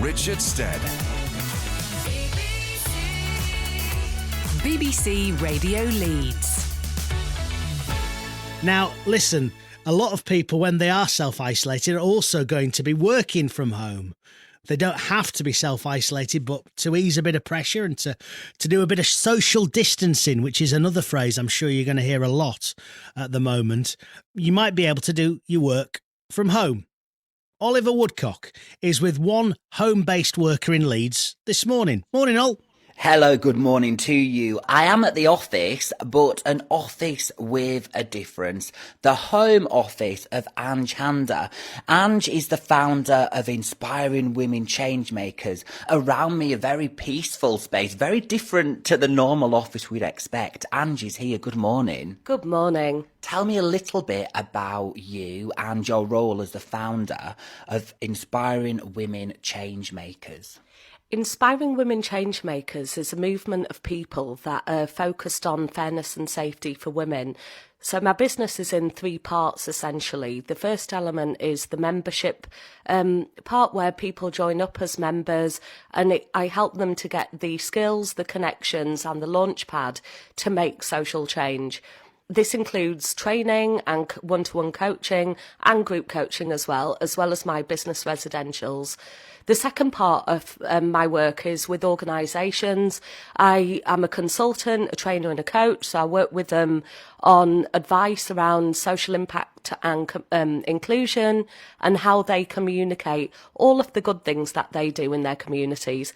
Richard Stead. BBC Radio Leeds. Now, listen, a lot of people, when they are self-isolated, are also going to be working from home. They don't have to be self-isolated, but to ease a bit of pressure and to do a bit of social distancing, which is another phrase I'm sure you're going to hear a lot at the moment, you might be able to do your work from home. Oliver Woodcock is with one home-based worker in Leeds this morning. Morning, all. Hello, good morning to you. I am at the office, but an office with a difference. The home office of Anj Handa. Anj is the founder of Inspiring Women Changemakers. Around me, a very peaceful space, very different to the normal office we'd expect. Anj is here. Good morning. Good morning. Tell me a little bit about you and your role as the founder of Inspiring Women Changemakers. Inspiring Women Changemakers is a movement of people that are focused on fairness and safety for women. So my business is in three parts, essentially. The first element is the membership part, where people join up as members, and I help them to get the skills, the connections and the launchpad to make social change. This includes training and one-to-one coaching and group coaching as well as my business residentials. The second part of my work is with organisations. I am a consultant, a trainer and a coach, so I work with them on advice around social impact and inclusion and how they communicate all of the good things that they do in their communities.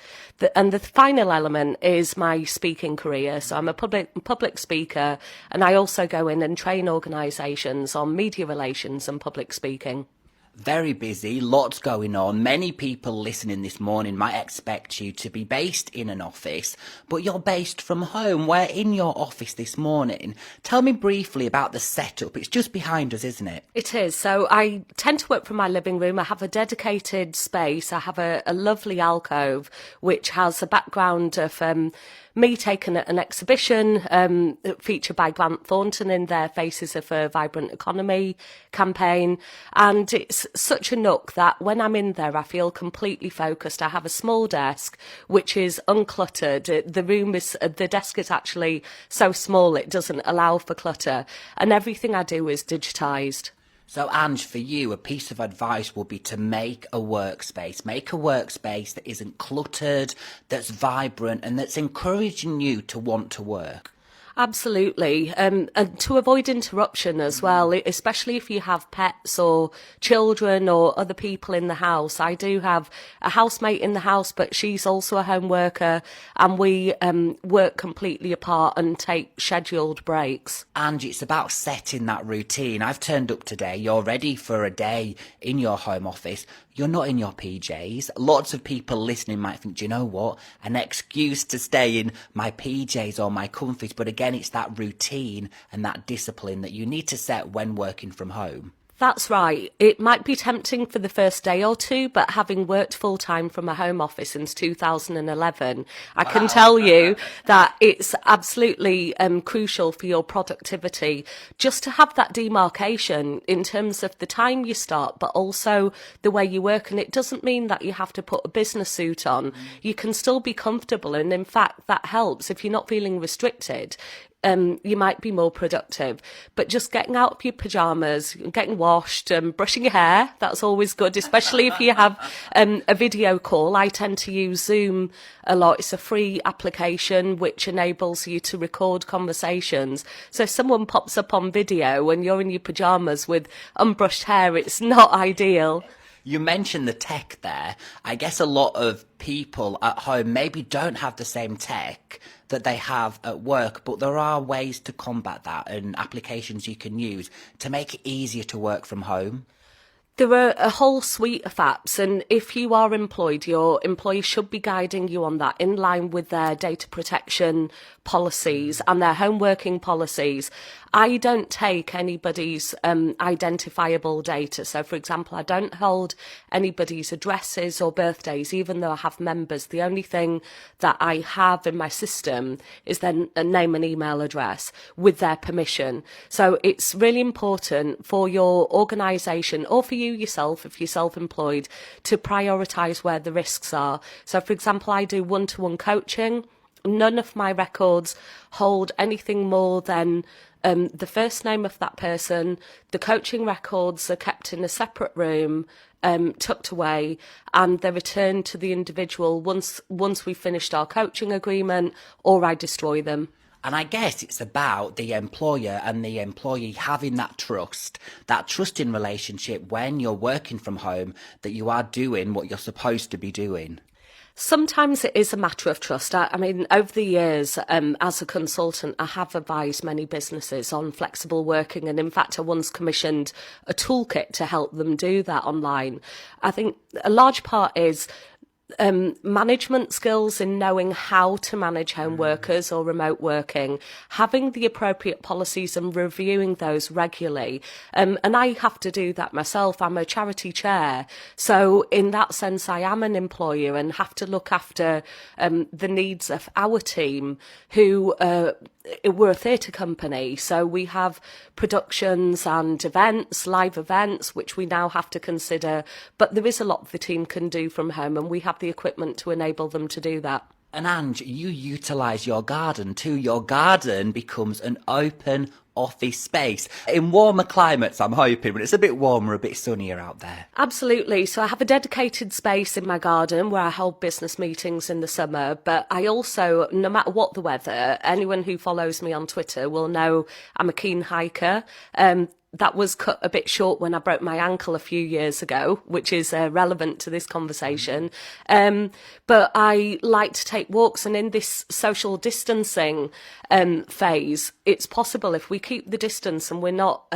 And the final element is my speaking career. So I'm a public speaker, and I also go in and train organisations on media relations and public speaking. Very busy, lots going on. Many people listening this morning might expect you to be based in an office, but you're based from home. We're in your office this morning. Tell me briefly about the setup. It's just behind us, isn't it? It is. So I tend to work from my living room. I have a dedicated space. I have a lovely alcove, which has a background of me taking an exhibition featured by Grant Thornton in their Faces of a Vibrant Economy campaign. And it's such a nook that when I'm in there, I feel completely focused. I have a small desk, which is uncluttered. The desk is actually so small it doesn't allow for clutter. And everything I do is digitised. So, Anj, for you, a piece of advice would be to make a workspace. Make a workspace that isn't cluttered, that's vibrant, and that's encouraging you to want to work. Absolutely. And to avoid interruption as well, especially if you have pets or children or other people in the house. I do have a housemate in the house, but she's also a home worker, and we work completely apart and take scheduled breaks. And it's about setting that routine. I've turned up today. You're ready for a day in your home office. You're not in your PJs. Lots of people listening might think, do you know what? An excuse to stay in my PJs or my comfies. But again, it's that routine and that discipline that you need to set when working from home. That's right. It might be tempting for the first day or two, but having worked full-time from a home office since 2011, I can tell you that it's absolutely crucial for your productivity just to have that demarcation in terms of the time you start, but also the way you work. And it doesn't mean that you have to put a business suit on. You can still be comfortable. And in fact, that helps if you're not feeling restricted. You might be more productive. But just getting out of your pyjamas, getting washed, brushing your hair, that's always good, especially if you have a video call. I tend to use Zoom a lot. It's a free application which enables you to record conversations. So if someone pops up on video and you're in your pyjamas with unbrushed hair, it's not ideal. You mentioned the tech there. I guess a lot of people at home maybe don't have the same tech that they have at work, but there are ways to combat that and applications you can use to make it easier to work from home. There are a whole suite of apps, and if you are employed, your employee should be guiding you on that in line with their data protection policies and their home working policies. I don't take anybody's identifiable data. So, for example, I don't hold anybody's addresses or birthdays, even though I have members. The only thing that I have in my system is their name and email address with their permission. So it's really important for your organisation or for you you yourself, if you're self-employed, to prioritise where the risks are. So, for example, I do one-to-one coaching. None of my records hold anything more than the first name of that person. The coaching records are kept in a separate room, tucked away, and they're returned to the individual once we've finished our coaching agreement, or I destroy them. And I guess it's about the employer and the employee having that trusting relationship when you're working from home, that you are doing what you're supposed to be doing. Sometimes it is a matter of trust. I mean, over the years, as a consultant, I have advised many businesses on flexible working. And in fact, I once commissioned a toolkit to help them do that online. I think a large part is management skills in knowing how to manage home workers or remote working, having the appropriate policies and reviewing those regularly. And I have to do that myself. I'm a charity chair. So in that sense, I am an employer and have to look after the needs of our team, who we're a theatre company, so we have productions and events, live events, which we now have to consider. But there is a lot the team can do from home, and we have the equipment to enable them to do that. And Anj, you utilise your garden too. Your garden becomes an open office space in warmer climates, I'm hoping, but it's a bit warmer, a bit sunnier out there. Absolutely. So I have a dedicated space in my garden where I hold business meetings in the summer, but I also, no matter what the weather, anyone who follows me on Twitter will know I'm a keen hiker. That was cut a bit short when I broke my ankle a few years ago, which is relevant to this conversation. But I like to take walks, and in this social distancing phase, it's possible, if we keep the distance and we're not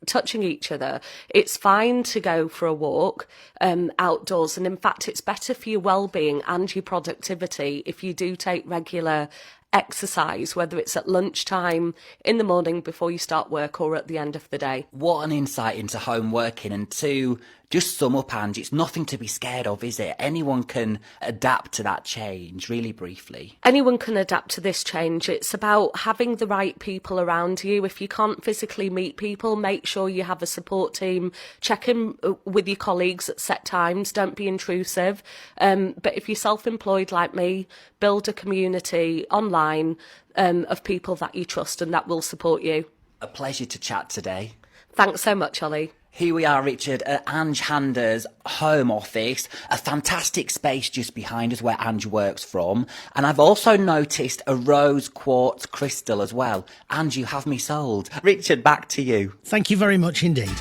touching each other, it's fine to go for a walk outdoors. And in fact, it's better for your well-being and your productivity if you do take regular exercise, whether it's at lunchtime, in the morning before you start work, or at the end of the day. What an insight into home working. And to just sum up, Ange, it's nothing to be scared of, is it? Anyone can adapt to that change, really briefly. Anyone can adapt to this change. It's about having the right people around you. If you can't physically meet people, make sure you have a support team. Check in with your colleagues at set times. Don't be intrusive. But if you're self-employed like me, build a community online of people that you trust, and that will support you. A pleasure to chat today. Thanks so much, Ollie. Here we are, Richard, at Anj Handa's home office, a fantastic space just behind us where Anj works from. And I've also noticed a rose quartz crystal as well. Anj, you have me sold. Richard, back to you. Thank you very much indeed.